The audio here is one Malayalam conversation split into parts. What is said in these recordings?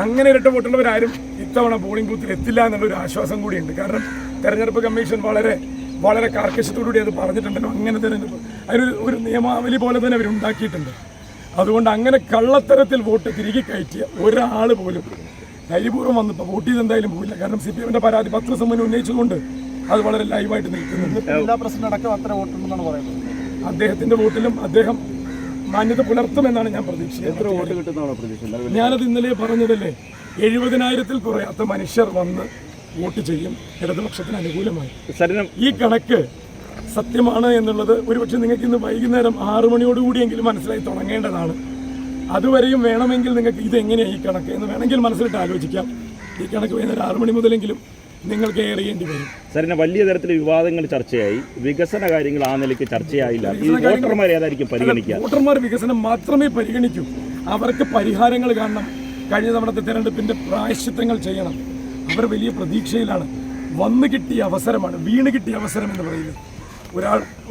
അങ്ങനെ ഇരട്ട വോട്ടുള്ളവരാരും ഇത്തവണ പോളിംഗ് ബൂത്തിൽ എത്തില്ല എന്നുള്ളൊരു ആശ്വാസം കൂടിയുണ്ട്. കാരണം തെരഞ്ഞെടുപ്പ് കമ്മീഷൻ വളരെ കാർക്കശ്യത്തോടുകൂടി അത് പറഞ്ഞിട്ടുണ്ടല്ലോ. അങ്ങനെ തെരഞ്ഞെടുപ്പ് ഒരു നിയമാവലി പോലെ തന്നെ അവരുണ്ടാക്കിയിട്ടുണ്ട്. അതുകൊണ്ട് അങ്ങനെ കള്ളത്തരത്തിൽ വോട്ട് തിരികെ കയറ്റിയ ഒരാൾ പോലും ധൈര്യപൂർവ്വം വന്നിപ്പോൾ വോട്ട് ചെയ്ത് എന്തായാലും പോയില്ല. കാരണം CPM-ന്റെ പരാതി 10 ദിവസം മുന്നേ ഉന്നയിച്ചതുകൊണ്ട് അത് വളരെ ലൈവായിട്ട് നിൽക്കുന്നുണ്ട്. അദ്ദേഹത്തിന്റെ വോട്ടിലും അദ്ദേഹം മാന്യത പുലർത്തുമെന്നാണ് ഞാൻ പ്രതീക്ഷിക്കുന്നത്. ഞാനത് ഇന്നലെ പറഞ്ഞതല്ലേ, 70,000-ൽ കുറയാത്ത മനുഷ്യർ വന്ന് വോട്ട് ചെയ്യും ഇടതുപക്ഷത്തിന് അനുകൂലമായി. ഈ കണക്ക് സത്യമാണ് എന്നുള്ളത് ഒരുപക്ഷെ നിങ്ങൾക്ക് ഇന്ന് വൈകുന്നേരം 6 മണിയോടുകൂടിയെങ്കിലും മനസ്സിലായി തുടങ്ങേണ്ടതാണ്. അതുവരെയും വേണമെങ്കിൽ നിങ്ങൾക്ക് ഇതെങ്ങനെയാണ് ഈ കണക്ക് എന്ന് വേണമെങ്കിൽ മനസ്സിലിട്ട് ആലോചിക്കാം. ഈ കണക്ക് വൈകുന്നേരം 6 മണി മുതലെങ്കിലും നിങ്ങൾക്ക് ഏറിയേണ്ടി വരും. സാറിന് വലിയ തരത്തിൽ വിവാദങ്ങൾ ചർച്ചയായി, വികസന കാര്യങ്ങൾ ആ നിലയ്ക്ക് ചർച്ചയായില്ല. വോട്ടർമാർ ഏതായിരിക്കും പരിഗണിക്കുക? വോട്ടർമാർ വികസനം മാത്രമേ പരിഗണിക്കൂ. അവർക്ക് പരിഹാരങ്ങൾ കാണണം. കഴിഞ്ഞ തവണത്തെ തെരഞ്ഞെടുപ്പിന്റെ പ്രായശ്ചിത്തങ്ങൾ ചെയ്യണം. അവർ വലിയ പ്രതീക്ഷയിലാണ്. വന്നു കിട്ടിയ അവസരമാണ്, വീണ് കിട്ടിയ അവസരം എന്ന് പറയുന്നത്.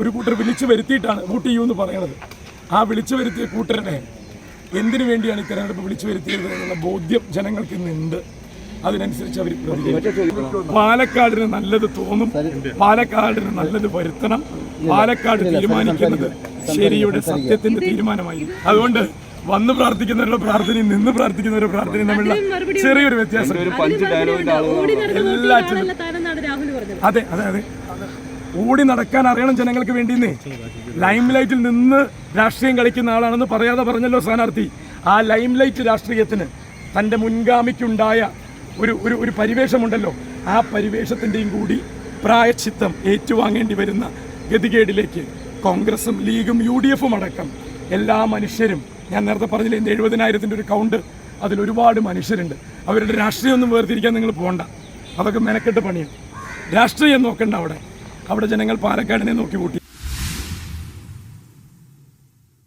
ഒരു കൂട്ടർ വിളിച്ചു വരുത്തിയിട്ടാണ് വോട്ട് ചെയ്യുമെന്ന് പറയുന്നത്. ആ വിളിച്ചു വരുത്തിയ കൂട്ടരുടെ എന്തിനു വേണ്ടിയാണ് ഈ തെരഞ്ഞെടുപ്പ് വിളിച്ചു വരുത്തിയത് എന്നുള്ള ബോധ്യം ജനങ്ങൾക്ക് ഇന്നുണ്ട്. അതിനനുസരിച്ച് അവർ പ്രതികരിക്കും. പാലക്കാടിന് നല്ലത് തോന്നും, പാലക്കാടിന് നല്ലത് വരുത്തണം. പാലക്കാട് തീരുമാനിക്കുന്നത് ശരിയുടെ സത്യത്തിന്റെ തീരുമാനമായി. അതുകൊണ്ട് വന്ന് പ്രാർത്ഥിക്കുന്നവരുടെ പ്രാർത്ഥനയും നിന്ന് പ്രാർത്ഥിക്കുന്നവരുടെ പ്രാർത്ഥനയും തമ്മിലുള്ള ചെറിയൊരു വ്യത്യാസം എല്ലാറ്റിലും. അതെ അതെ അതെ ഓടി നടക്കാൻ അറിയണം ജനങ്ങൾക്ക് വേണ്ടിയെന്നേ. ലൈം ലൈറ്റിൽ നിന്ന് രാഷ്ട്രീയം കളിക്കുന്ന ആളാണെന്ന് പറയാതെ പറഞ്ഞല്ലോ സ്ഥാനാർത്ഥി. ആ ലൈം ലൈറ്റ് രാഷ്ട്രീയത്തിന് തൻ്റെ മുൻഗാമിക്കുണ്ടായ ഒരു പരിവേഷമുണ്ടല്ലോ, ആ പരിവേഷത്തിൻ്റെയും കൂടി പ്രായശ്ചിത്തം ഏറ്റുവാങ്ങേണ്ടി വരുന്ന ഗതികേടിലേക്ക് കോൺഗ്രസും ലീഗും UDF-ഉം അടക്കം എല്ലാ മനുഷ്യരും, ഞാൻ നേരത്തെ പറഞ്ഞില്ലേ 70,000-ൻ്റെ ഒരു കൗണ്ട്, അതിലൊരുപാട് മനുഷ്യരുണ്ട്. അവരുടെ രാഷ്ട്രീയമൊന്നും വേർതിരിക്കാൻ നിങ്ങൾ പോകണ്ട. അതൊക്കെ മെനക്കെട്ട് പണിയാണ്. രാഷ്ട്രീയം നോക്കണ്ട. അവിടെ ജനങ്ങൾ പാലക്കാടിനെ നോക്കി കൂട്ടി.